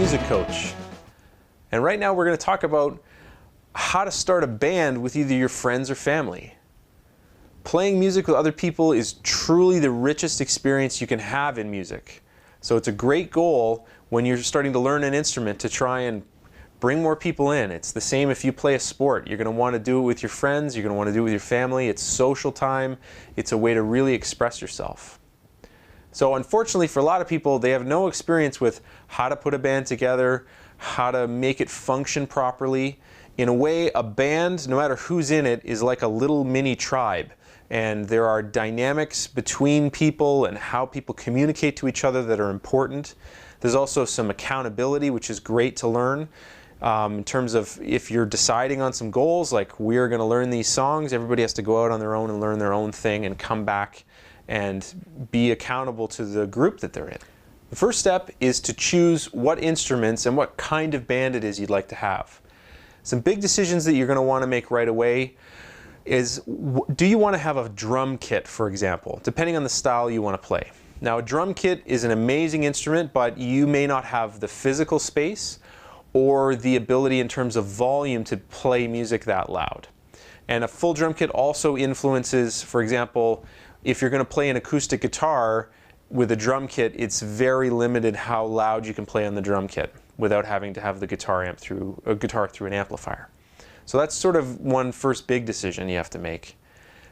music coach. And right now we're going to talk about how to start a band with either your friends or family. Playing music with other people is truly the richest experience you can have in music. So it's a great goal when you're starting to learn an instrument to try and bring more people in. It's the same if you play a sport. You're going to want to do it with your friends, you're going to want to do it with your family. It's social time. It's a way to really express yourself. So unfortunately for a lot of people, they have no experience with how to put a band together, how to make it function properly. In a way, a band, no matter who's in it, is like a little mini tribe. And there are dynamics between people and how people communicate to each other that are important. There's also some accountability, which is great to learn. In terms of if you're deciding on some goals, like we're going to learn these songs, everybody has to go out on their own and learn their own thing and come back and be accountable to the group that they're in. The first step is to choose what instruments and what kind of band it is you'd like to have. Some big decisions that you're going to want to make right away is, do you want to have a drum kit, for example, depending on the style you want to play. Now, a drum kit is an amazing instrument, but you may not have the physical space or the ability in terms of volume to play music that loud. And a full drum kit also influences, for example, if you're going to play an acoustic guitar with a drum kit, it's very limited how loud you can play on the drum kit without having to have the guitar through an amplifier. So that's sort of one first big decision you have to make.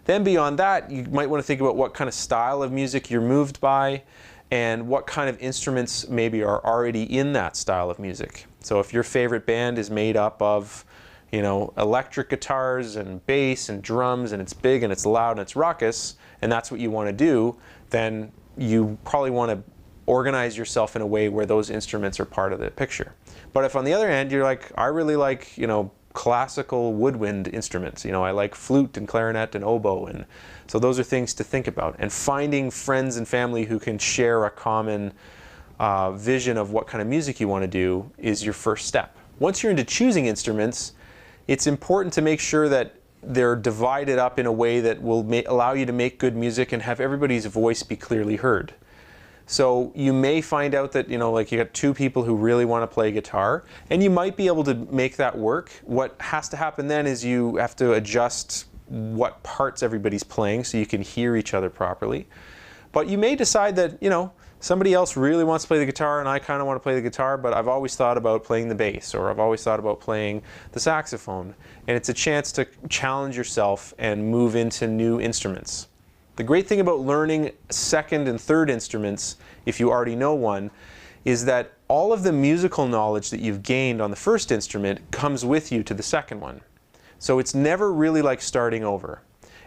Then beyond that, you might want to think about what kind of style of music you're moved by and what kind of instruments maybe are already in that style of music. So if your favorite band is made up of, you know, electric guitars and bass and drums and it's big and it's loud and it's raucous, and that's what you want to do, then you probably want to organize yourself in a way where those instruments are part of the picture. But if on the other hand you're like, I really like, you know, classical woodwind instruments, you know, I like flute and clarinet and oboe, and so those are things to think about. And finding friends and family who can share a common vision of what kind of music you want to do is your first step. Once you're into choosing instruments, it's important to make sure that they're divided up in a way that will allow you to make good music and have everybody's voice be clearly heard. So you may find out that, you know, like you got two people who really want to play guitar, and you might be able to make that work. What has to happen then is you have to adjust what parts everybody's playing so you can hear each other properly. But you may decide that, you know, somebody else really wants to play the guitar and I kind of want to play the guitar, but I've always thought about playing the bass, or I've always thought about playing the saxophone. And it's a chance to challenge yourself and move into new instruments. The great thing about learning second and third instruments, if you already know one, is that all of the musical knowledge that you've gained on the first instrument comes with you to the second one. So it's never really like starting over.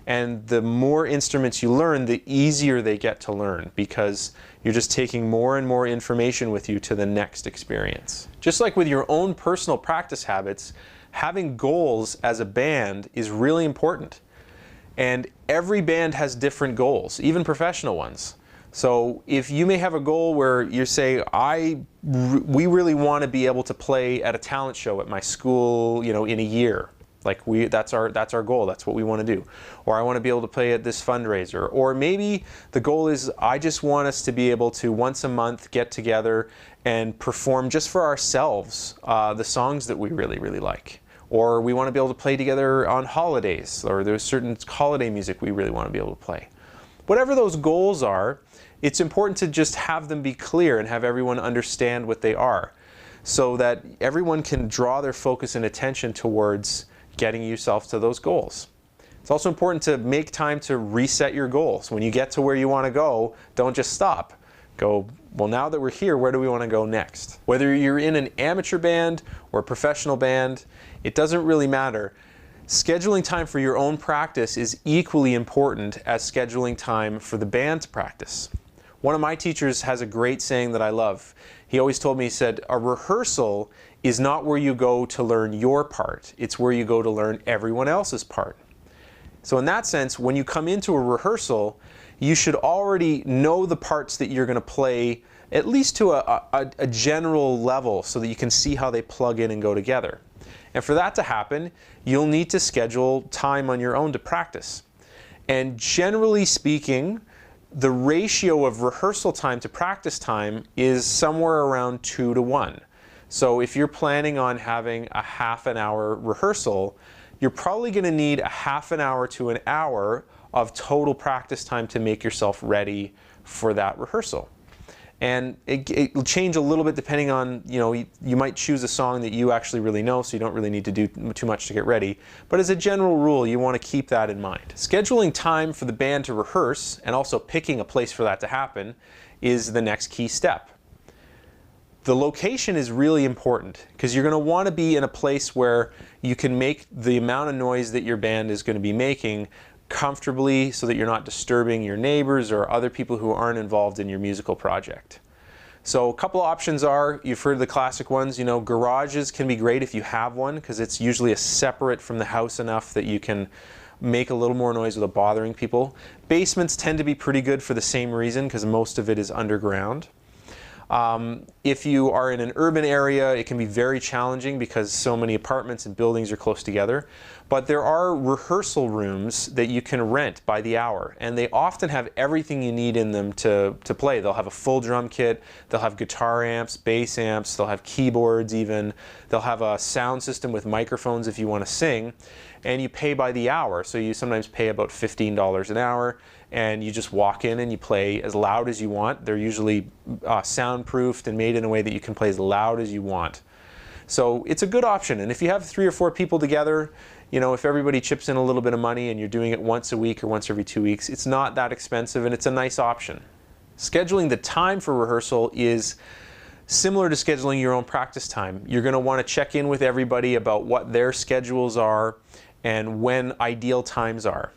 And the more instruments you learn, the easier they get to learn, because you're just taking more and more information with you to the next experience. Just like with your own personal practice habits, having goals as a band is really important. And every band has different goals, even professional ones. So if you may have a goal where you say, we really want to be able to play at a talent show at my school, you know, in a year. Like that's our goal, that's what we want to do. Or I want to be able to play at this fundraiser. Or maybe the goal is, I just want us to be able to once a month get together and perform just for ourselves the songs that we really, really like. Or we want to be able to play together on holidays, or there's certain holiday music we really want to be able to play. Whatever those goals are, it's important to just have them be clear and have everyone understand what they are, so that everyone can draw their focus and attention towards getting yourself to those goals. It's also important to make time to reset your goals. When you get to where you want to go, don't just stop. Go, well, now that we're here, where do we want to go next? Whether you're in an amateur band or a professional band, it doesn't really matter. Scheduling time for your own practice is equally important as scheduling time for the band's practice. One of my teachers has a great saying that I love. He always told me, he said, a rehearsal is not where you go to learn your part, it's where you go to learn everyone else's part. So in that sense, when you come into a rehearsal, you should already know the parts that you're going to play, at least to a general level, so that you can see how they plug in and go together. And for that to happen, you'll need to schedule time on your own to practice. And generally speaking, the ratio of rehearsal time to practice time is somewhere around 2 to 1. So if you're planning on having a half an hour rehearsal, you're probably going to need a half an hour to an hour of total practice time to make yourself ready for that rehearsal. And it'll change a little bit depending on, you might choose a song that you actually really know, so you don't really need to do too much to get ready. But as a general rule, you want to keep that in mind. Scheduling time for the band to rehearse and also picking a place for that to happen is the next key step. The location is really important because you're going to want to be in a place where you can make the amount of noise that your band is going to be making comfortably so that you're not disturbing your neighbors or other people who aren't involved in your musical project. So a couple of options are, you've heard the classic ones, garages can be great if you have one because it's usually separate from the house enough that you can make a little more noise without bothering people. Basements tend to be pretty good for the same reason because most of it is underground. If you are in an urban area, it can be very challenging because so many apartments and buildings are close together. But there are rehearsal rooms that you can rent by the hour, and they often have everything you need in them to play. They'll have a full drum kit, they'll have guitar amps, bass amps, they'll have keyboards even, they'll have a sound system with microphones if you want to sing, and you pay by the hour. So you sometimes pay about $15 an hour, and you just walk in and you play as loud as you want. They're usually soundproofed and made in a way that you can play as loud as you want. So it's a good option, and if you have 3 or 4 people together, if everybody chips in a little bit of money and you're doing it once a week or once every 2 weeks, it's not that expensive and it's a nice option. Scheduling the time for rehearsal is similar to scheduling your own practice time. You're going to want to check in with everybody about what their schedules are and when ideal times are.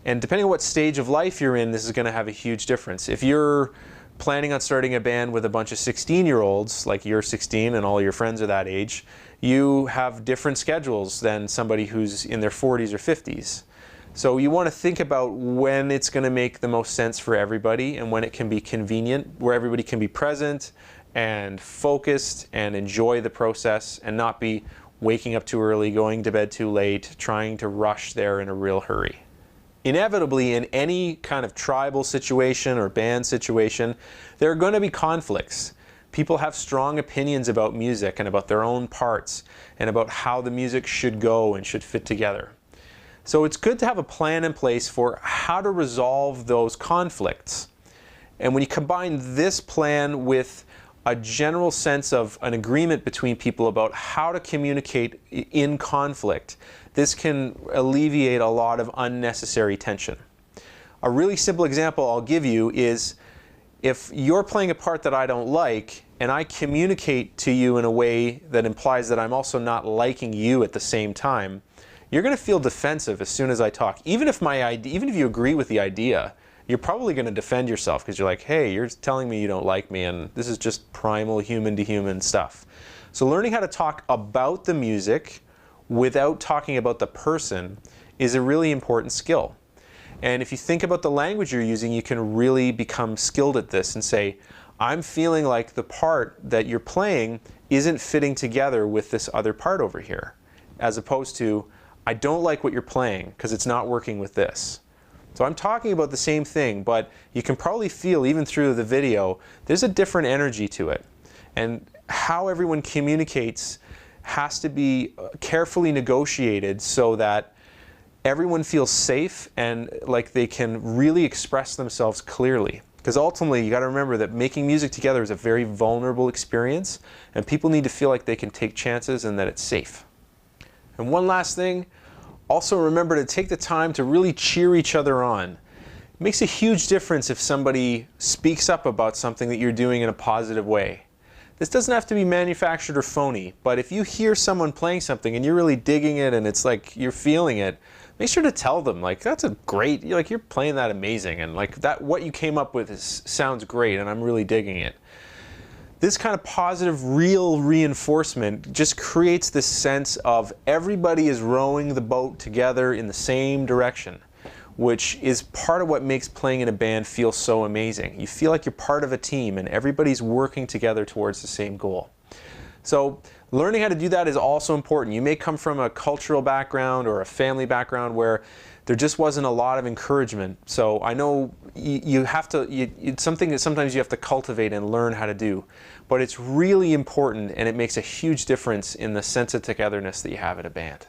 And depending on what stage of life you're in, this is going to have a huge difference. If you're planning on starting a band with a bunch of 16-year-olds, like you're 16 and all your friends are that age, you have different schedules than somebody who's in their 40s or 50s. So you want to think about when it's going to make the most sense for everybody and when it can be convenient, where everybody can be present and focused and enjoy the process and not be waking up too early, going to bed too late, trying to rush there in a real hurry. Inevitably, in any kind of tribal situation or band situation, there are going to be conflicts. People have strong opinions about music and about their own parts and about how the music should go and should fit together. So it's good to have a plan in place for how to resolve those conflicts. And when you combine this plan with a general sense of an agreement between people about how to communicate in conflict, this can alleviate a lot of unnecessary tension. A really simple example I'll give you is if you're playing a part that I don't like and I communicate to you in a way that implies that I'm also not liking you at the same time, you're going to feel defensive as soon as I talk. Even if you agree with the idea, you're probably going to defend yourself because you're like, hey, you're telling me you don't like me and this is just primal human to human stuff. So learning how to talk about the music without talking about the person is a really important skill. And if you think about the language you're using, you can really become skilled at this and say, I'm feeling like the part that you're playing isn't fitting together with this other part over here, as opposed to, I don't like what you're playing because it's not working with this. So I'm talking about the same thing, but you can probably feel, even through the video, there's a different energy to it. And how everyone communicates has to be carefully negotiated so that everyone feels safe and like they can really express themselves clearly. Because ultimately, you got to remember that making music together is a very vulnerable experience, and people need to feel like they can take chances and that it's safe. And one last thing, also remember to take the time to really cheer each other on. It makes a huge difference if somebody speaks up about something that you're doing in a positive way. This doesn't have to be manufactured or phony, but if you hear someone playing something and you're really digging it and it's like you're feeling it, make sure to tell them, like, that's a great, you're playing that amazing, and like that, what you came up with sounds great and I'm really digging it. This kind of positive, real reinforcement just creates this sense of everybody is rowing the boat together in the same direction, which is part of what makes playing in a band feel so amazing. You feel like you're part of a team and everybody's working together towards the same goal. So learning how to do that is also important. You may come from a cultural background or a family background where there just wasn't a lot of encouragement. So I know you have to, it's something that sometimes you have to cultivate and learn how to do. But it's really important, and it makes a huge difference in the sense of togetherness that you have in a band.